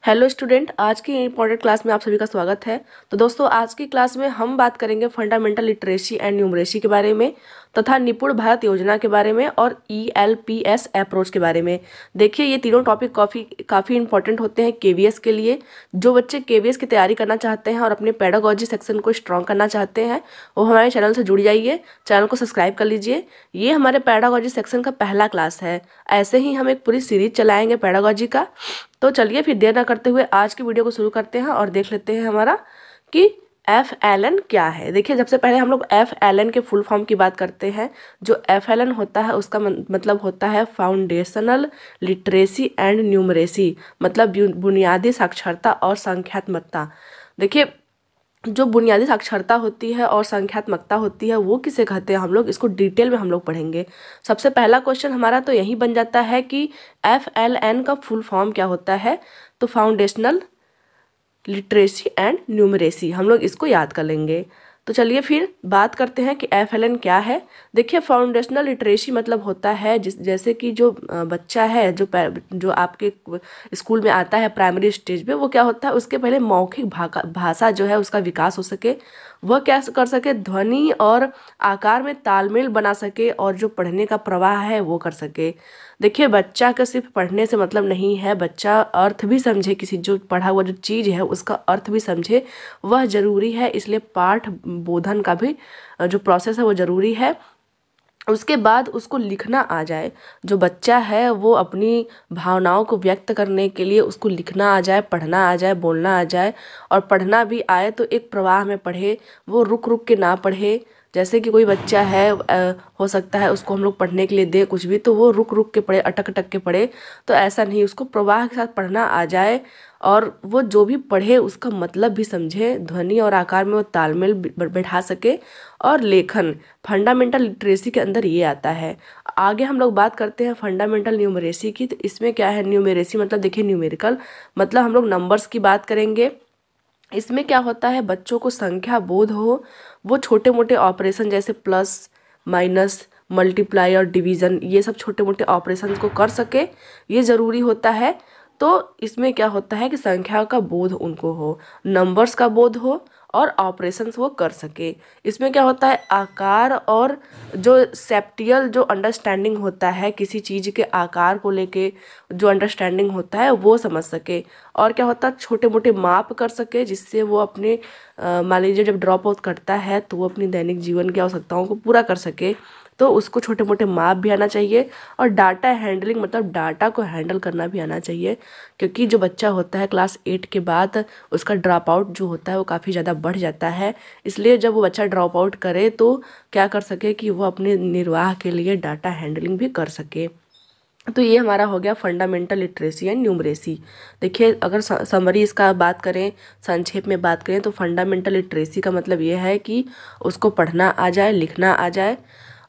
Hello student, आज की important class में आप सभी का स्वागत है। तो दोस्तों, आज की क्लास में हम बात करेंगे फंडामेंटल लिटरेसी एंड न्यूमरेसी के बारे में तथा निपुण भारत योजना के बारे में और ELPS अप्रोच के बारे में। देखिए, ये तीनों टॉपिक काफ़ी इंपॉर्टेंट होते हैं KVS के लिए। जो बच्चे KVS की तैयारी करना चाहते हैं और अपने पेडागोजी सेक्शन को स्ट्रॉन्ग करना चाहते हैं, वो हमारे चैनल से जुड़ जाइए, चैनल को सब्सक्राइब कर लीजिए। ये हमारे पेडागोजी सेक्शन का पहला क्लास है। ऐसे ही हम एक पूरी सीरीज चलाएंगे पेडागोजी का। तो चलिए फिर देर ना करते हुए आज की वीडियो को शुरू करते हैं और देख लेते हैं हमारा कि FLN क्या है। देखिए, सबसे पहले हम लोग FLN के फुल फॉर्म की बात करते हैं। जो FLN होता है उसका मतलब होता है फाउंडेशनल लिटरेसी एंड न्यूमरेसी, मतलब बुनियादी साक्षरता और संख्यात्मकता। देखिए, जो बुनियादी साक्षरता होती है और संख्यात्मकता होती है वो किसे कहते हैं, हम लोग इसको डिटेल में हम लोग पढ़ेंगे। सबसे पहला क्वेश्चन हमारा तो यही बन जाता है कि FLN का फुल फॉर्म क्या होता है। तो फाउंडेशनल लिटरेसी एंड न्यूमरेसी, हम लोग इसको याद कर लेंगे। तो चलिए फिर बात करते हैं कि FLN क्या है। देखिए, फाउंडेशनल लिटरेसी मतलब होता है जैसे कि जो बच्चा है जो आपके स्कूल में आता है प्राइमरी स्टेज पे, वो क्या होता है, उसके पहले मौखिक भाषा जो है उसका विकास हो सके, वह क्या कर सके, ध्वनि और आकार में तालमेल बना सके और जो पढ़ने का प्रवाह है वो कर सके। देखिए, बच्चा का सिर्फ पढ़ने से मतलब नहीं है, बच्चा अर्थ भी समझे, किसी जो पढ़ा हुआ जो चीज़ है उसका अर्थ भी समझे, वह ज़रूरी है। इसलिए पाठ बोधन का भी जो प्रोसेस है वो ज़रूरी है। उसके बाद उसको लिखना आ जाए। जो बच्चा है वो अपनी भावनाओं को व्यक्त करने के लिए उसको लिखना आ जाए, पढ़ना आ जाए, बोलना आ जाए। और पढ़ना भी आए तो एक प्रवाह में पढ़े, वो रुक रुक के ना पढ़े। जैसे कि कोई बच्चा है, हो सकता है उसको हम लोग पढ़ने के लिए दे कुछ भी तो वो रुक रुक के पढ़े, अटक अटक के पढ़े। तो ऐसा नहीं, उसको प्रवाह के साथ पढ़ना आ जाए और वो जो भी पढ़े उसका मतलब भी समझे, ध्वनि और आकार में वो तालमेल बैठा सके। और लेखन फंडामेंटल लिटरेसी के अंदर ये आता है। आगे हम लोग बात करते हैं फंडामेंटल न्यूमरेसी की। तो इसमें क्या है, न्यूमरेसी मतलब देखिए न्यूमेरिकल मतलब हम लोग नंबर्स की बात करेंगे। इसमें क्या होता है, बच्चों को संख्या बोध हो, वो छोटे मोटे ऑपरेशन जैसे प्लस माइनस मल्टीप्लाई और डिवीज़न, ये सब छोटे मोटे ऑपरेशन को कर सके, ये ज़रूरी होता है। तो इसमें क्या होता है कि संख्या का बोध उनको हो, नंबर्स का बोध हो और ऑपरेशंस वो कर सके। इसमें क्या होता है, आकार और जो सेप्टियल जो अंडरस्टैंडिंग होता है, किसी चीज़ के आकार को लेके जो अंडरस्टैंडिंग होता है वो समझ सके। और क्या होता है, छोटे मोटे माप कर सके, जिससे वो अपने मान लीजिए जब ड्रॉप आउट करता है तो वो अपनी दैनिक जीवन की आवश्यकताओं को पूरा कर सके। तो उसको छोटे मोटे माप भी आना चाहिए और डाटा हैंडलिंग मतलब डाटा को हैंडल करना भी आना चाहिए। क्योंकि जो बच्चा होता है क्लास 8 के बाद उसका ड्रॉप आउट जो होता है वो काफ़ी ज़्यादा बढ़ जाता है। इसलिए जब वो बच्चा ड्रॉप आउट करे तो क्या कर सके कि वो अपने निर्वाह के लिए डाटा हैंडलिंग भी कर सके। तो ये हमारा हो गया फंडामेंटल लिटरेसी एंड न्यूमरेसी। देखिए, अगर समरी इसका बात करें, संक्षेप में बात करें, तो फंडामेंटल लिटरेसी का मतलब ये है कि उसको पढ़ना आ जाए, लिखना आ जाए।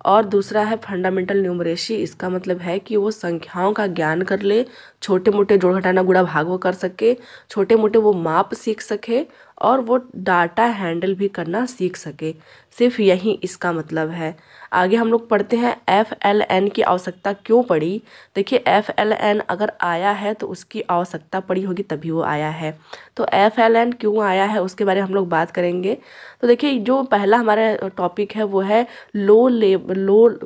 और दूसरा है फंडामेंटल न्यूमरेसी, इसका मतलब है कि वो संख्याओं का ज्ञान कर ले, छोटे मोटे जोड़ घटाना गुणा भाग वो कर सके, छोटे मोटे वो माप सीख सके और वो डाटा हैंडल भी करना सीख सके। सिर्फ यही इसका मतलब है। आगे हम लोग पढ़ते हैं FLN की आवश्यकता क्यों पड़ी। देखिए, FLN अगर आया है तो उसकी आवश्यकता पड़ी होगी तभी वो आया है। तो FLN क्यों आया है उसके बारे में हम लोग बात करेंगे। तो देखिए, जो पहला हमारा टॉपिक है वो है लो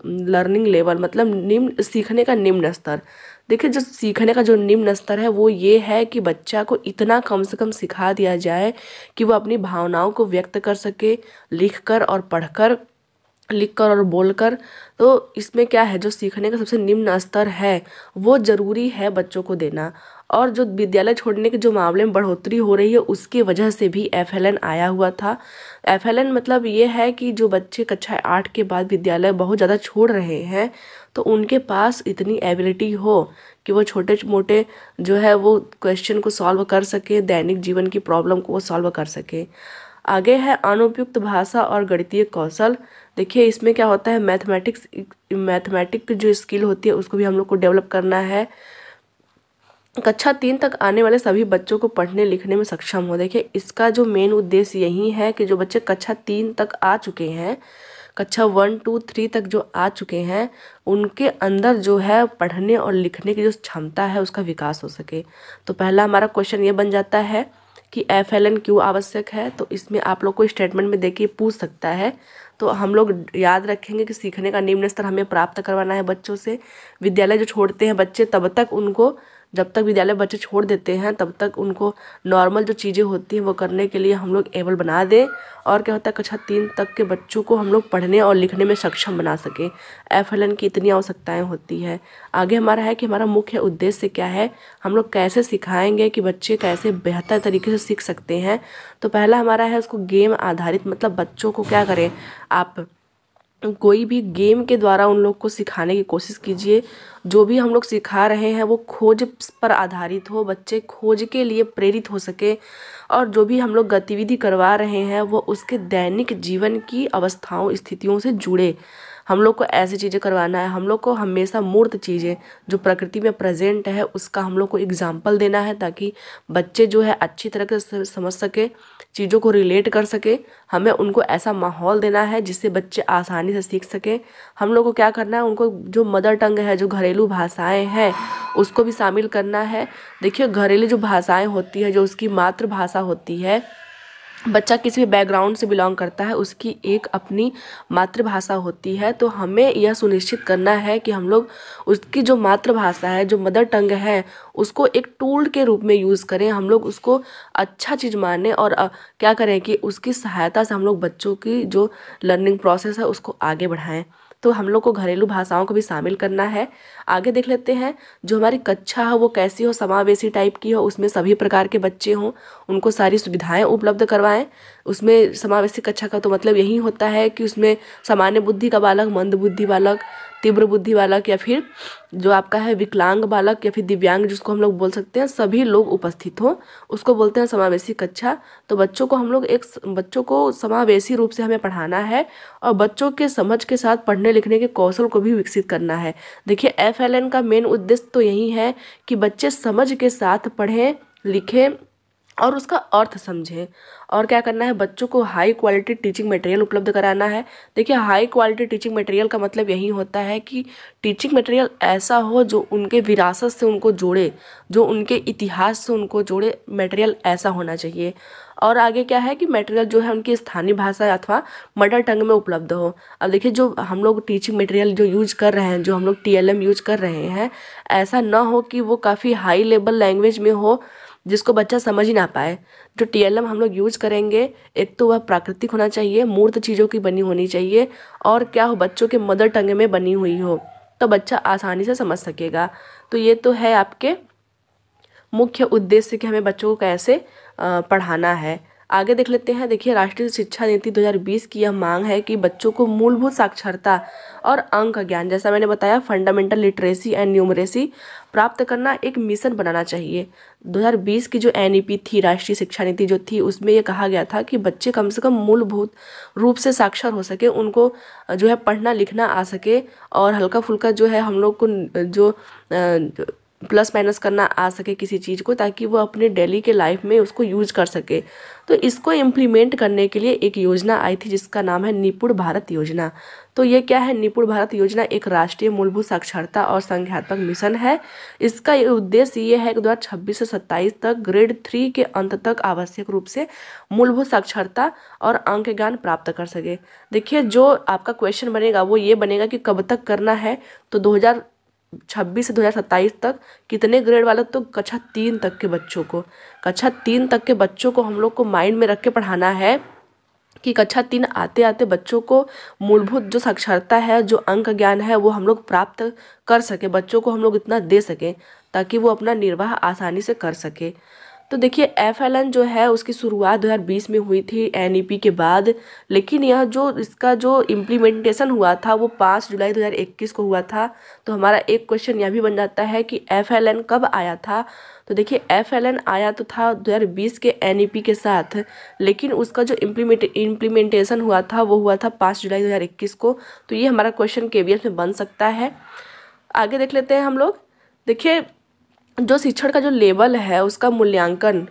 लर्निंग लेवल, मतलब निम्न सीखने का निम्न स्तर। देखिए, जो सीखने का जो निम्न स्तर है वो ये है कि बच्चा को इतना कम से कम सिखा दिया जाए कि वो अपनी भावनाओं को व्यक्त कर सके, लिखकर और पढ़कर, लिखकर और बोलकर। तो इसमें क्या है, जो सीखने का सबसे निम्न स्तर है वो ज़रूरी है बच्चों को देना। और जो विद्यालय छोड़ने के जो मामले में बढ़ोतरी हो रही है उसकी वजह से भी FLN आया हुआ था। FLN मतलब ये है कि जो बच्चे कक्षा 8 के बाद विद्यालय बहुत ज़्यादा छोड़ रहे हैं तो उनके पास इतनी एबिलिटी हो कि वो छोटे मोटे जो है वो क्वेश्चन को सॉल्व कर सके, दैनिक जीवन की प्रॉब्लम को वो सॉल्व कर सके। आगे है अनुपयुक्त भाषा और गणितीय कौशल। देखिए, इसमें क्या होता है, मैथमेटिक जो स्किल होती है उसको भी हम लोग को डेवलप करना है। कक्षा 3 तक आने वाले सभी बच्चों को पढ़ने लिखने में सक्षम हो। देखिए, इसका जो मेन उद्देश्य यही है कि जो बच्चे कक्षा 3 तक आ चुके हैं, कक्षा 1, 2, 3 तक जो आ चुके हैं उनके अंदर जो है पढ़ने और लिखने की जो क्षमता है उसका विकास हो सके। तो पहला हमारा क्वेश्चन ये बन जाता है कि FLN क्यों आवश्यक है। तो इसमें आप लोग को स्टेटमेंट में देखिए पूछ सकता है, तो हम लोग याद रखेंगे कि सीखने का निम्न स्तर हमें प्राप्त करवाना है बच्चों से। विद्यालय जो छोड़ते हैं बच्चे तब तक उनको, जब तक विद्यालय बच्चे छोड़ देते हैं तब तक उनको नॉर्मल जो चीज़ें होती हैं वो करने के लिए हम लोग एबल बना दें। और क्या होता है, कक्षा 3 तक के बच्चों को हम लोग पढ़ने और लिखने में सक्षम बना सकें। FLN की इतनी आवश्यकताएं होती है। आगे हमारा है कि हमारा मुख्य उद्देश्य क्या है, हम लोग कैसे सिखाएंगे कि बच्चे कैसे बेहतर तरीके से सीख सकते हैं। तो पहला हमारा है उसको गेम आधारित, मतलब बच्चों को क्या करें, आप कोई भी गेम के द्वारा उन लोग को सिखाने की कोशिश कीजिए। जो भी हम लोग सिखा रहे हैं वो खोज पर आधारित हो, बच्चे खोज के लिए प्रेरित हो सके। और जो भी हम लोग गतिविधि करवा रहे हैं वो उसके दैनिक जीवन की अवस्थाओं स्थितियों से जुड़े। हम लोग को ऐसी चीज़ें करवाना है, हम लोग को हमेशा मूर्त चीज़ें जो प्रकृति में प्रेजेंट है उसका हम लोग को एग्जाम्पल देना है, ताकि बच्चे जो है अच्छी तरह से समझ सके, चीज़ों को रिलेट कर सके। हमें उनको ऐसा माहौल देना है जिससे बच्चे आसानी से सीख सकें। हम लोग को क्या करना है, उनको जो मदर टंग है, जो घरेलू भाषाएं हैं उसको भी शामिल करना है। देखिए घरेलू जो भाषाएं होती है, जो उसकी मातृभाषा होती है, बच्चा किसी भी बैकग्राउंड से बिलोंग करता है उसकी एक अपनी मातृभाषा होती है। तो हमें यह सुनिश्चित करना है कि हम लोग उसकी जो मातृभाषा है, जो मदर टंग है, उसको एक टूल के रूप में यूज़ करें। हम लोग उसको अच्छा चीज़ माने और क्या करें कि उसकी सहायता से हम लोग बच्चों की जो लर्निंग प्रोसेस है उसको आगे बढ़ाएं। तो हम लोग को घरेलू भाषाओं को भी शामिल करना है। आगे देख लेते हैं, जो हमारी कक्षा है वो कैसी हो, समावेशी टाइप की हो, उसमें सभी प्रकार के बच्चे हों, उनको सारी सुविधाएं उपलब्ध करवाएं। उसमें समावेशी कक्षा का तो मतलब यही होता है कि उसमें सामान्य बुद्धि का बालक, मंद बुद्धि बालक, तीव्र बुद्धि बालक, या फिर जो आपका है विकलांग बालक, या फिर दिव्यांग जिसको हम लोग बोल सकते हैं, सभी लोग उपस्थित हों, उसको बोलते हैं समावेशी कक्षा। तो बच्चों को हम लोग बच्चों को समावेशी रूप से हमें पढ़ाना है और बच्चों के समझ के साथ पढ़ने लिखने के कौशल को भी विकसित करना है। देखिए FLN का मेन उद्देश्य तो यही है कि बच्चे समझ के साथ पढ़ें लिखें और उसका अर्थ समझें। और क्या करना है, बच्चों को हाई क्वालिटी टीचिंग मटेरियल उपलब्ध कराना है। देखिए हाई क्वालिटी टीचिंग मटेरियल का मतलब यही होता है कि टीचिंग मटेरियल ऐसा हो जो उनके विरासत से उनको जोड़े, जो उनके इतिहास से उनको जोड़े, मटेरियल ऐसा होना चाहिए। और आगे क्या है कि मटेरियल जो है उनकी स्थानीय भाषा अथवा मदर टंग में उपलब्ध हो। अब देखिए जो हम लोग टीचिंग मटेरियल जो यूज कर रहे हैं, जो हम लोग TLM यूज कर रहे हैं, ऐसा ना हो कि वो काफ़ी हाई लेवल लैंग्वेज में हो जिसको बच्चा समझ ही ना पाए। जो TLM हम लोग यूज़ करेंगे, एक तो वह प्राकृतिक होना चाहिए, मूर्त चीज़ों की बनी होनी चाहिए, और क्या हो, बच्चों के मदर टंग में बनी हुई हो, तो बच्चा आसानी से समझ सकेगा। तो ये तो है आपके मुख्य उद्देश्य कि हमें बच्चों को कैसे पढ़ाना है। आगे देख लेते हैं। देखिए राष्ट्रीय शिक्षा नीति 2020 की यह मांग है कि बच्चों को मूलभूत साक्षरता और अंक ज्ञान, जैसा मैंने बताया फंडामेंटल लिटरेसी एंड न्यूमरेसी प्राप्त करना एक मिशन बनाना चाहिए। 2020 की जो NEP थी, राष्ट्रीय शिक्षा नीति जो थी, उसमें ये कहा गया था कि बच्चे कम से कम मूलभूत रूप से साक्षर हो सके, उनको जो है पढ़ना लिखना आ सके, और हल्का फुल्का जो है हम लोग को जो प्लस माइनस करना आ सके किसी चीज़ को, ताकि वो अपने डेली के लाइफ में उसको यूज कर सके। तो इसको इम्प्लीमेंट करने के लिए एक योजना आई थी जिसका नाम है निपुण भारत योजना। तो ये क्या है, निपुण भारत योजना एक राष्ट्रीय मूलभूत साक्षरता और संख्यात्मक मिशन है। इसका उद्देश्य ये है कि 2026 से 27 तक ग्रेड 3 के अंत तक आवश्यक रूप से मूलभूत साक्षरता और अंक ज्ञान प्राप्त कर सके। देखिए जो आपका क्वेश्चन बनेगा वो ये बनेगा कि कब तक करना है, तो 2026 से 2027 तक कितने ग्रेड वाले, तो कक्षा 3 तक के बच्चों को, कक्षा 3 तक के बच्चों को हम लोग को माइंड में रख के पढ़ाना है कि कक्षा 3 आते आते बच्चों को मूलभूत जो साक्षरता है, जो अंक ज्ञान है, वो हम लोग प्राप्त कर सके, बच्चों को हम लोग इतना दे सकें ताकि वो अपना निर्वाह आसानी से कर सके। तो देखिए FLN जो है उसकी शुरुआत 2020 में हुई थी NEP के बाद, लेकिन यह जो इसका जो इम्प्लीमेंटेशन हुआ था वो 5 जुलाई 2021 को हुआ था। तो हमारा एक क्वेश्चन यह भी बन जाता है कि FLN कब आया था। तो देखिए FLN आया तो था 2020 के NEP के साथ, लेकिन उसका जो इम्प्लीमेंटेशन हुआ था वो हुआ था 5 जुलाई 2021 को। तो ये हमारा क्वेश्चन KVS में बन सकता है। आगे देख लेते हैं हम लोग। देखिए जो शिक्षण का जो लेवल है उसका मूल्यांकन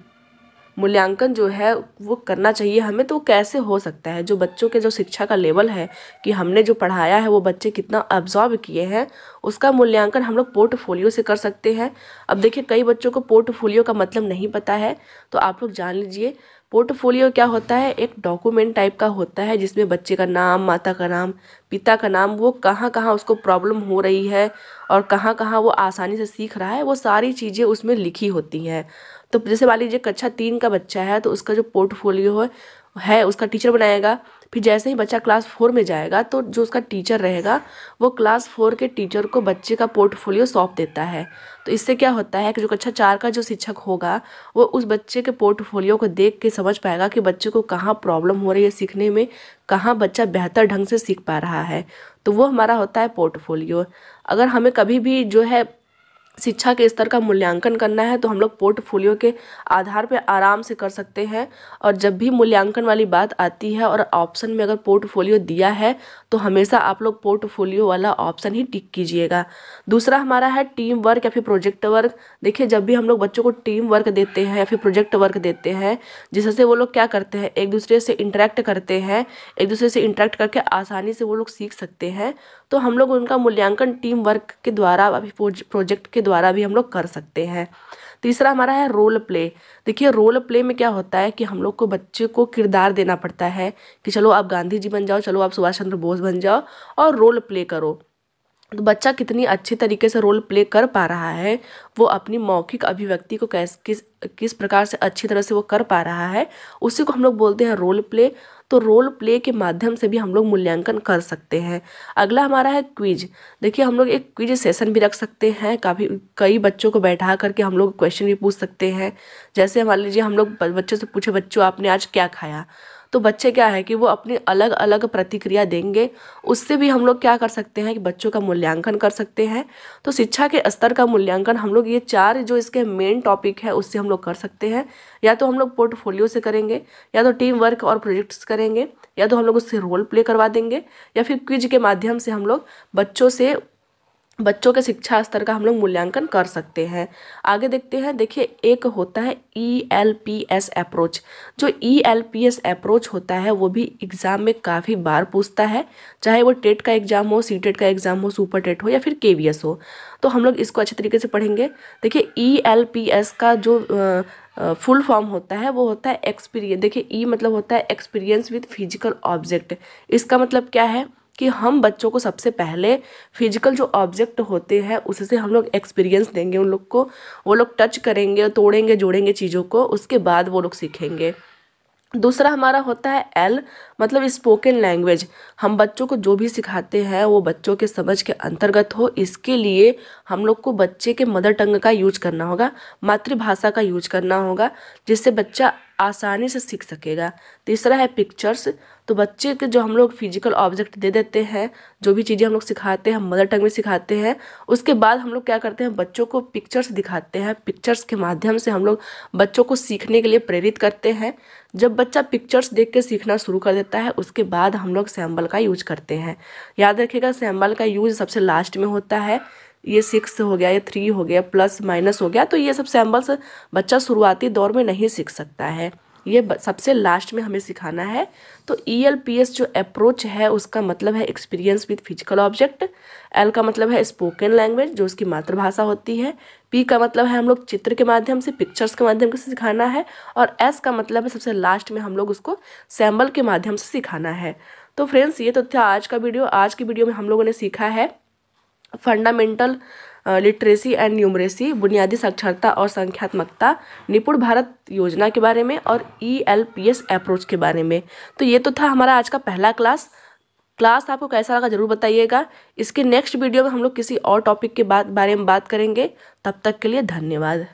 मूल्यांकन जो है वो करना चाहिए हमें, तो कैसे हो सकता है। जो बच्चों के जो शिक्षा का लेवल है कि हमने जो पढ़ाया है वो बच्चे कितना अब्जॉर्ब किए हैं, उसका मूल्यांकन हम लोग पोर्टफोलियो से कर सकते हैं। अब देखिए कई बच्चों को पोर्टफोलियो का मतलब नहीं पता है, तो आप लोग जान लीजिए पोर्टफोलियो क्या होता है। एक डॉक्यूमेंट टाइप का होता है जिसमें बच्चे का नाम, माता का नाम, पिता का नाम, वो कहाँ कहाँ उसको प्रॉब्लम हो रही है और कहाँ कहाँ वो आसानी से सीख रहा है, वो सारी चीज़ें उसमें लिखी होती हैं। तो जैसे मान लीजिए कक्षा 3 का बच्चा है तो उसका जो पोर्टफोलियो है उसका टीचर बनाएगा। फिर जैसे ही बच्चा क्लास 4 में जाएगा तो जो उसका टीचर रहेगा वो क्लास 4 के टीचर को बच्चे का पोर्टफोलियो सौंप देता है। तो इससे क्या होता है कि जो कक्षा 4 का जो शिक्षक होगा वो उस बच्चे के पोर्टफोलियो को देख के समझ पाएगा कि बच्चे को कहाँ प्रॉब्लम हो रही है सीखने में, कहाँ बच्चा बेहतर ढंग से सीख पा रहा है। तो वो हमारा होता है पोर्टफोलियो। अगर हमें कभी भी जो है शिक्षा के स्तर का मूल्यांकन करना है तो हम लोग पोर्टफोलियो के आधार पर आराम से कर सकते हैं। और जब भी मूल्यांकन वाली बात आती है और ऑप्शन में अगर पोर्टफोलियो दिया है तो हमेशा आप लोग पोर्टफोलियो वाला ऑप्शन ही टिक कीजिएगा। दूसरा हमारा है टीम वर्क या फिर प्रोजेक्ट वर्क। देखिए जब भी हम लोग बच्चों को टीम वर्क देते हैं या फिर प्रोजेक्ट वर्क देते हैं जिससे वो लोग क्या करते हैं, एक दूसरे से इंटरेक्ट करते हैं, एक दूसरे से इंटरेक्ट करके आसानी से वो लोग सीख सकते हैं, तो हम लोग उनका मूल्यांकन टीम वर्क के द्वारा अभी प्रोजेक्ट के द्वारा भी हम लोग कर सकते हैं। तीसरा हमारा है रोल प्ले। देखिए रोल प्ले में क्या होता है कि हम लोग को बच्चे को किरदार देना पड़ता है कि चलो आप गांधी जी बन जाओ, चलो आप सुभाष चंद्र बोस बन जाओ और रोल प्ले करो। तो बच्चा कितनी अच्छी तरीके से रोल प्ले कर पा रहा है, वो अपनी मौखिक अभिव्यक्ति को किस प्रकार से अच्छी तरह से वो कर पा रहा है, उसी को हम लोग बोलते हैं रोल प्ले। तो रोल प्ले के माध्यम से भी हम लोग मूल्यांकन कर सकते हैं। अगला हमारा है क्विज। देखिए हम लोग एक क्विज सेशन भी रख सकते हैं, कई बच्चों को बैठा करके हम लोग क्वेश्चन भी पूछ सकते हैं। जैसे मान लीजिए हम लोग बच्चों से पूछे, बच्चों आपने आज क्या खाया, तो बच्चे क्या है कि वो अपनी अलग अलग प्रतिक्रिया देंगे। उससे भी हम लोग क्या कर सकते हैं कि बच्चों का मूल्यांकन कर सकते हैं। तो शिक्षा के स्तर का मूल्यांकन हम लोग ये 4 जो इसके मेन टॉपिक है उससे हम लोग कर सकते हैं। या तो हम लोग पोर्टफोलियो से करेंगे, या तो टीम वर्क और प्रोजेक्ट्स करेंगे, या तो हम लोग उससे रोल प्ले करवा देंगे, या फिर क्विज के माध्यम से हम लोग बच्चों के शिक्षा स्तर का हम लोग मूल्यांकन कर सकते हैं। आगे देखते हैं। देखिए एक होता है ELPS अप्रोच। जो ELPS अप्रोच होता है वो भी एग्ज़ाम में काफ़ी बार पूछता है, चाहे वो टेट का एग्ज़ाम हो, सीटेट का एग्ज़ाम हो, सुपर टेट हो या फिर KVS हो। तो हम लोग इसको अच्छे तरीके से पढ़ेंगे। देखिए ELPS का जो फुल फॉर्म होता है वो होता है एक्सपीरियंस। देखिए E मतलब होता है एक्सपीरियंस विद फिजिकल ऑब्जेक्ट। इसका मतलब क्या है कि हम बच्चों को सबसे पहले फिजिकल जो ऑब्जेक्ट होते हैं उससे हम लोग एक्सपीरियंस देंगे उन लोग को, वो लोग टच करेंगे, तोड़ेंगे, जोड़ेंगे चीज़ों को, उसके बाद वो लोग सीखेंगे। दूसरा हमारा होता है L मतलब स्पोकन लैंग्वेज। हम बच्चों को जो भी सिखाते हैं वो बच्चों के समझ के अंतर्गत हो, इसके लिए हम लोग को बच्चे के मदर टंग का यूज करना होगा, मातृभाषा का यूज करना होगा, जिससे बच्चा आसानी से सीख सकेगा। तीसरा है पिक्चर्स। तो बच्चे के जो हम लोग फिजिकल ऑब्जेक्ट दे देते हैं, जो भी चीज़ें हम लोग सिखाते हैं, हम मदर टंग में सिखाते हैं, उसके बाद हम लोग क्या करते हैं, बच्चों को पिक्चर्स दिखाते हैं। पिक्चर्स के माध्यम से हम लोग बच्चों को सीखने के लिए प्रेरित करते हैं। जब बच्चा पिक्चर्स देख के सीखना शुरू कर देता है उसके बाद हम लोग सैम्बल का यूज करते हैं। याद रखिएगा सैम्बल का यूज सबसे लास्ट में होता है। ये 6 हो गया, ये 3 हो गया, प्लस माइनस हो गया, तो ये सब सैम्बल्स बच्चा शुरुआती दौर में नहीं सीख सकता है, ये सबसे लास्ट में हमें सिखाना है। तो ELPS जो अप्रोच है उसका मतलब है experience with physical object. L का मतलब है स्पोकन लैंग्वेज जो उसकी मातृभाषा होती है। P का मतलब है हम लोग चित्र के माध्यम से, पिक्चर्स के माध्यम से सिखाना है। और S का मतलब है सबसे लास्ट में हम लोग उसको सैम्बल के माध्यम से सिखाना है। तो फ्रेंड्स ये तो था आज का वीडियो। आज की वीडियो में हम लोगों ने सीखा है फंडामेंटल लिटरेसी एंड न्यूमरेसी, बुनियादी साक्षरता और संख्यात्मकता, निपुण भारत योजना के बारे में और ELPS अप्रोच के बारे में। तो ये तो था हमारा आज का पहला क्लास आपको कैसा लगा ज़रूर बताइएगा। इसके नेक्स्ट वीडियो में हम लोग किसी और टॉपिक के बारे में बात करेंगे। तब तक के लिए धन्यवाद।